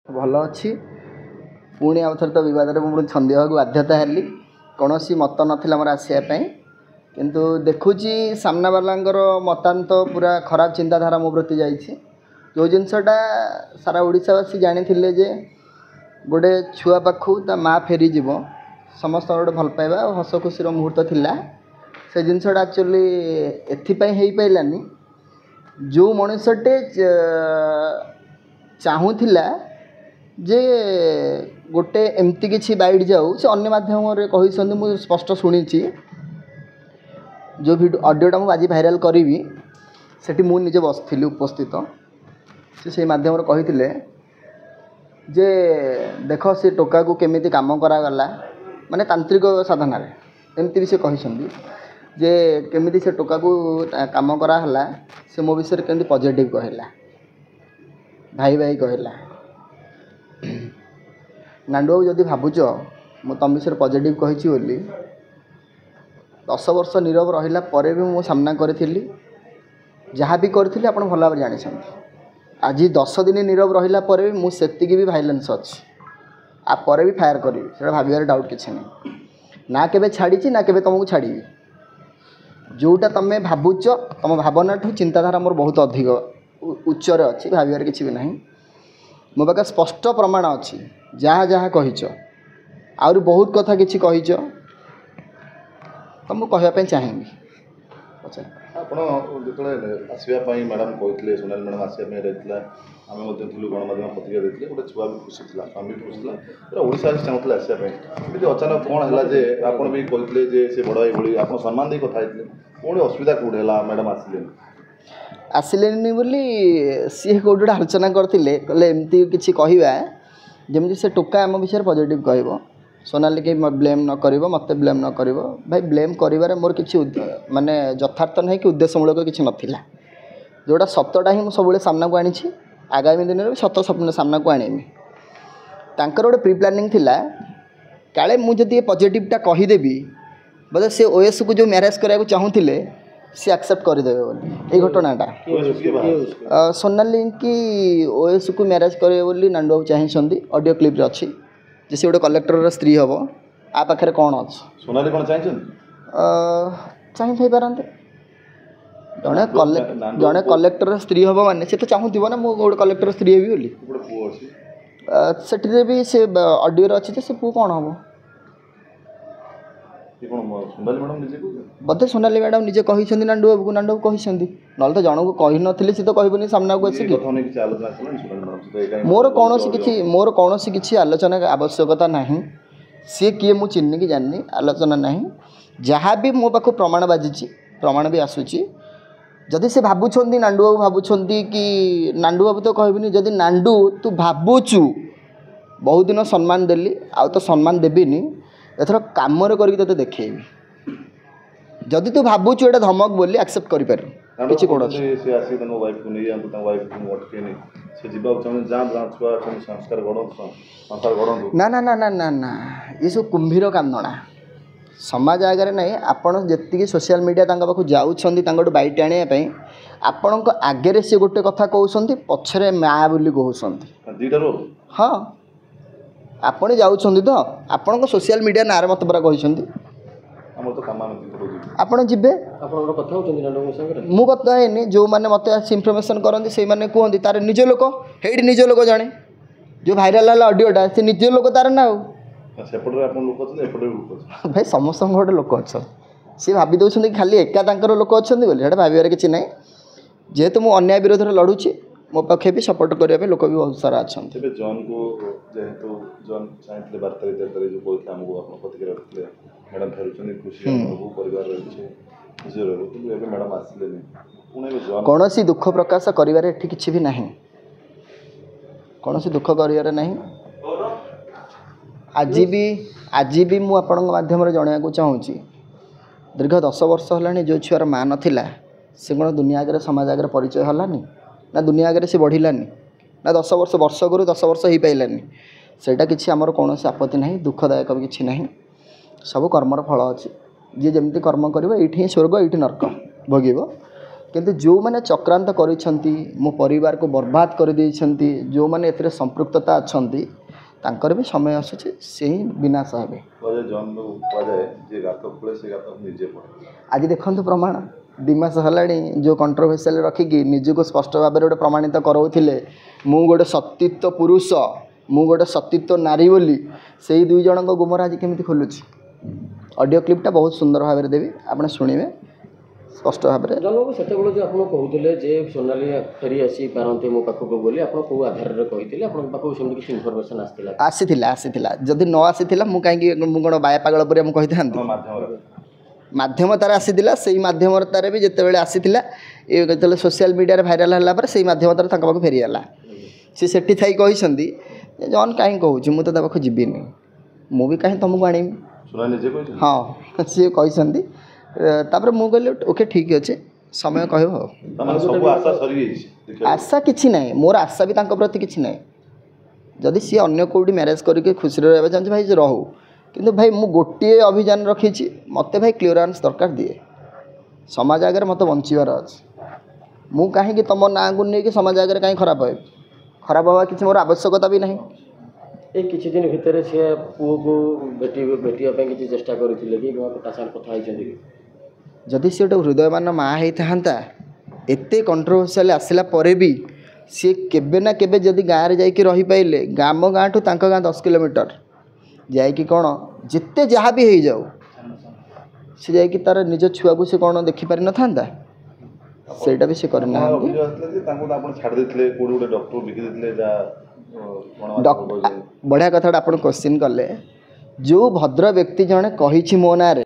भल अच्छी पुणी आउ थे तो बद मुझे छंदी हाँ बाध्यता हेली कौन मत नाला मोर आसवाई किंतु देखुची सामना वालांगर मतांत पूरा खराब चिंताधारा मो प्रति जाइए जो जिनसटा सारा ओडावासी जानी जे गोटे छुआ पाखु ता माँ फेरीज समस्त गोटे भल पाइबा और हस खुशी मुहूर्त थिला से जिनसटा एक्चुअली एथिपाई हो पारानी जो मनुष्यटे चाहूला जे गोटे एमती किसी बाइट जाऊ से अन्य माध्यम कही मुझे स्पष्ट शुणी जो वीडियो ऑडियोटा मुझे आज भाइराल करी से मुझे बसती उपस्थित से माध्यम कही जे देख से टोका को केमी कम करागला माने तांत्रिक साधना एमती भी से कही जे केमी से टोका को कम कराला से मो विषय केमती पॉजिटिव कहला भाई भाई कहला नांडू बाबू जदि भावुच मु तुम विषय पॉजिटिव कही बोली 10 वर्ष नीरव रहा पर भी मु सामना करी जहाँ भी करी आप भल भाव जानी आज 10 दिन नीरव रहा पर भी मुझे भी भाइलेंस अच्छी आपर भी फायर करी से भाव डाउट किसी नहीं ना केबे छाड़ी ना केबे तुमको छाड़ी जोटा तुम भावुच तुम भावना ठू चिंताधारा मोर बहुत अधिक उच्चर अच्छी भाव किसी भी ना मो पाखे स्पष्ट प्रमाण अच्छी जहाँ जहाँ कहीच आउरी बहुत कथा किसी कहीच तो मुझे कहवाई चाहिए ଆପଣ ଯେତେବେଳେ ଆସିବା ପାଇଁ ମ୍ୟାଡ଼ାମ୍ କହିଥିଲେ ସୋନାଲି ମ୍ୟାଡ଼ାମ୍ ଆସିବା ପାଇଁ ରହିଥିଲା ଆମେ ମଧ୍ୟ ଥିଲୁ ଗଣମାଧ୍ୟମ ପତ୍ରିକା ଦେଇଥିଲେ ଗୋଟେ ଛୁଆ ବି ଖୁସି ଥିଲା ସ୍ୱାମୀ ବି ଖୁସି ଥିଲା ପୁରା ଓଡ଼ିଶା ଚାହୁଁଥିଲେ ଆସିବା ପାଇଁ କିନ୍ତୁ ଅଚାନକ କ'ଣ ହେଲା ଯେ ଆପଣ ବି କହିଥିଲେ ଯେ ସେ ବଡ଼ ଭାଇ ଭଳି ଆପଣ ସମ୍ମାନ ଦେଇ କଥା ହେଇଥିଲେ ପୁଣି ଅସୁବିଧା କେଉଁଠି ହେଲା ମ୍ୟାଡ଼ାମ୍ ଆସିଲେନି ବୋଲି ସିଏ କେଉଁଠି ଗୋଟେ ଆଲୋଚନା କରିଥିଲେ କହିଲେ ଏମିତି କିଛି କହିବା ଯେମିତି ସେ ଟୋକା ଆମ ବିଷୟରେ ପଜିଟିଭ୍ କହିବ सोनाली के ब्लेम न कर मत ब्लेम न कर भाई ब्लेम कर मोर किसी माने यथार्थ नहीं कि उद्देश्यमूलक किसी नाला जोटा सतटा ही सब सामना को आनी आगामी दिन में सत सपन सामना को आनी गोटे प्री प्लानिंग थिला काले मुझे पॉजिटिवटा कहीदेवी बोले से ओएस को जो मैरेज कराया चाहूले सी एक्सेप्ट करदेवे बोली ये घटनाटा सोनाली की ओएस को मैरेज करे बोली नांडू बाबू चाहिए ऑडियो क्लिप अच्छी जे से गोटे कलेक्टर स्त्री हम आ पाखे कौन अच्छे सोनाली कौन चाहिए पारते जड़े कलेक्टर स्त्री हम मान से तो चाहूब ना मुझे गोटे कलेक्टर स्त्री हेबी बोली से भी से ऑडियो अच्छे से पु कौन हम बोधे सोनाली मैडम निजे कही नांडू बाबू नांडू बाबू कही ना तो जनक कही नी सी तो कहबनी सामना को आसिक मोर कौन किसी आलोचना आवश्यकता ना सी किए मुझे चिन्ह कि जानी आलोचना ना जहाँ भी मो पाख प्रमाण बाजी प्रमाण भी आसूची जदि से भावुं नांडू बाबू भावुं कि नांडू बाबू तो कहबनी जदि नांडू तू भावुचु बहुत दिन सम्मान देली आउ तो सम्मान देवीनी एथर कम करके देखेबी जदि तू भावुचु एटा धमक बोली एक्सेप्ट कर किसी कौन ना ना ना ना ना ना ये सब कुंभीर कामना समाज आगे ना आपड़ जी सोशल मीडिया पाख जाऊँच बैट आने आपण आगे सी गोटे कथा कहते पछरे माँ बोली कहते हाँ आपण जाऊँच तो आपण सोशल मीडिया ना मत परा कहते आपड़ जी मुझे कथा है जो मैंने मत इनफर्मेशन करती से मैंने कहते तार निज लोक हेट निज लोक जाने जो भाइराल है ऑडियोटा से निज लोक तार ना भाई समस्त गोटे लोक अच्छा सी भावी दौरान कि खाली एका लोक अच्छा बोली भावर किसी ना जेहेतु मुझे अन्याय विरोध में लड़ुची मो पाखे भी सपोर्ट करने लोक भी बहुत सारा अच्छा जॉन को जेहेतु जॉन चाहिए वार्ता जो कहते आमको मैडम फेरुचंदी खुशी परिवार मैडम आसिले कौन सी दुख प्रकाश करिवारे किसी भी नहीं कौन सी दुख करिवारे नहीं आज भी मु आपन माध्यम जनवाक चाहूँगी दीर्घ 10 वर्ष है जो छुआर माँ नाला से कौन दुनिया आगे समाज आगे परिचय हलानी ना दुनिया आगे से बढ़िलानी ना 10 वर्ष वर्ष करू 10 वर्ष हो पारानी सेटा किसी आमर कौन आपत्ति ना दुखदायक भी किसी ना सब कर्मर फल अच्छी जी जमी कर्म कर ये स्वर्ग ये नरक भोग କିନ୍ତୁ ଯେଉଁମାନେ ଚକ୍ରାନ୍ତ କରିଛନ୍ତି ମୋ ପରିବାରକୁ ବର୍ବାଦ କରିଦେଇଛନ୍ତି, ଯେଉଁମାନେ ଏଥିରେ ସମ୍ପୃକ୍ତତା ଅଛନ୍ତି, ତାଙ୍କର ବି ସମୟ ଆସୁଛି ସେ ହିଁ ବିନାଶ ହେବେ। ଆଜି ଦେଖନ୍ତୁ ପ୍ରମାଣ 2 ମାସ ହେଲାଣି ଯେଉଁ କଣ୍ଟ୍ରୋଭର୍ସିଆଲ ରଖିକି ନିଜକୁ ସ୍ପଷ୍ଟ ଭାବରେ ଗୋଟେ ପ୍ରମାଣିତ କରାଉଥିଲେ ମୁଁ ଗୋଟେ ସତୀତ୍ୱ ପୁରୁଷ, ମୁଁ ଗୋଟେ ସତୀତ୍ୱ ନାରୀ ବୋଲି, ସେଇ 2 ଜଣଙ୍କ ଗୁମର ଆଜି କେମିତି ଖୋଲୁଛି। ଅଡ଼ିଓ କ୍ଲିପ୍ଟା ବହୁତ ସୁନ୍ଦର ଭାବରେ ଦେବି, ଆପଣ ଶୁଣିବେ ସ୍ପଷ୍ଟ ଭାବରେ। ଜଣକୁ ସେତେବେଳେ ଯେଉଁ ଆପଣ କହୁଥିଲେ ଯେ ସୋନାଲି ଫେରି ଆସିପାରନ୍ତି ମୋ ପାଖକୁ ବୋଲି, ଆପଣ କେଉଁ ଆଧାରରେ କହିଥିଲେ? ଆପଣଙ୍କ ପାଖକୁ ସେମିତି କିଛି ଇନଫର୍ମେସନ୍ ଆସିଥିଲା ଯଦି ନ ଆସିଥିଲା ମୁଁ କାହିଁକି, ମୁଁ କ'ଣ ବାୟା ପାଗଳ ପରେ ମୁଁ କହିଥାନ୍ତି। ମାଧ୍ୟମ ତାର ଆସିଥିଲା, ସେଇ ମାଧ୍ୟମରେ ତାର ବି ଯେତେବେଳେ ଆସିଥିଲା ଯେତେବେଳେ ସୋସିଆଲ ମିଡ଼ିଆରେ ଭାଇରାଲ୍ ହେଲା ପରେ ସେଇ ମାଧ୍ୟମ ତାର ତାଙ୍କ ପାଖକୁ ଫେରିଗଲା। ସେ ସେଠି ଥାଇ କହିଛନ୍ତି ଯେ ଜନ୍ କାହିଁ କହୁଛୁ, ମୁଁ ତ ତା ପାଖକୁ ଯିବିନି, ମୁଁ ବି କାହିଁ ତୁମକୁ ଆଣିବି। ହଁ ସିଏ କହିଛନ୍ତି। ତାପରେ ମୁଁ କହିଲି ଓକେ ଠିକ୍ ଅଛି, ସମୟ କହିବ ଆଉ। ଆଶା କିଛି ନାହିଁ, ମୋର ଆଶା ବି ତାଙ୍କ ପ୍ରତି କିଛି ନାହିଁ। ଯଦି ସିଏ ଅନ୍ୟ କେଉଁଠି ମ୍ୟାରେଜ୍ କରିକି ଖୁସିରେ ରହିବା ଚାହୁଁଛି ଭାଇ ରହୁ, କିନ୍ତୁ ଭାଇ ମୁଁ ଗୋଟିଏ ଅଭିଯାନ ରଖିଛି, ମୋତେ ଭାଇ କ୍ଲିୟରାନ୍ସ ଦରକାର ଦିଏ। ସମାଜ ଆଗରେ ମୋତେ ବଞ୍ଚିବାର ଅଛି। ମୁଁ କାହିଁକି ତୁମ ନାଁକୁ ନେଇକି ସମାଜ ଆଗରେ କାହିଁ ଖରାପ ହେବି? ଖରାପ ହେବା କିଛି ମୋର ଆବଶ୍ୟକତା ବି ନାହିଁ। ଏଇ କିଛି ଦିନ ଭିତରେ ସେ ପୁଅକୁ ଭେଟିବା ପାଇଁ କିଛି ଚେଷ୍ଟା କରିଥିଲେ କି ତା ସାଙ୍ଗରେ କଥା ହେଇଛନ୍ତି କି? ଯଦି ସେ ଗୋଟେ ହୃଦୟମାନ ମା ହେଇଥାନ୍ତା, ଏତେ କଣ୍ଟ୍ରୋଭର୍ସିଆଲ ଆସିଲା ପରେ ବି ସିଏ କେବେ ନା କେବେ ଯଦି ଗାଁରେ ଯାଇକି ରହିପାରିଲେ, ଆମ ଗାଁଠୁ ତାଙ୍କ ଗାଁ 10 କିଲୋମିଟର, ଯାଇକି କ'ଣ ଯେତେ ଯାହା ବି ହେଇଯାଉ ସେ ଯାଇକି ତାର ନିଜ ଛୁଆକୁ ସେ କ'ଣ ଦେଖିପାରିନଥାନ୍ତା? ସେଇଟା ବି ସେ କରିନାହାନ୍ତି। ବଢ଼ିଆ କଥାଟା ଆପଣ କ୍ୱେଶ୍ଚିନ୍ କଲେ। ଯେଉଁ ଭଦ୍ର ବ୍ୟକ୍ତି ଜଣେ କହିଛି ମୋ ନାଁରେ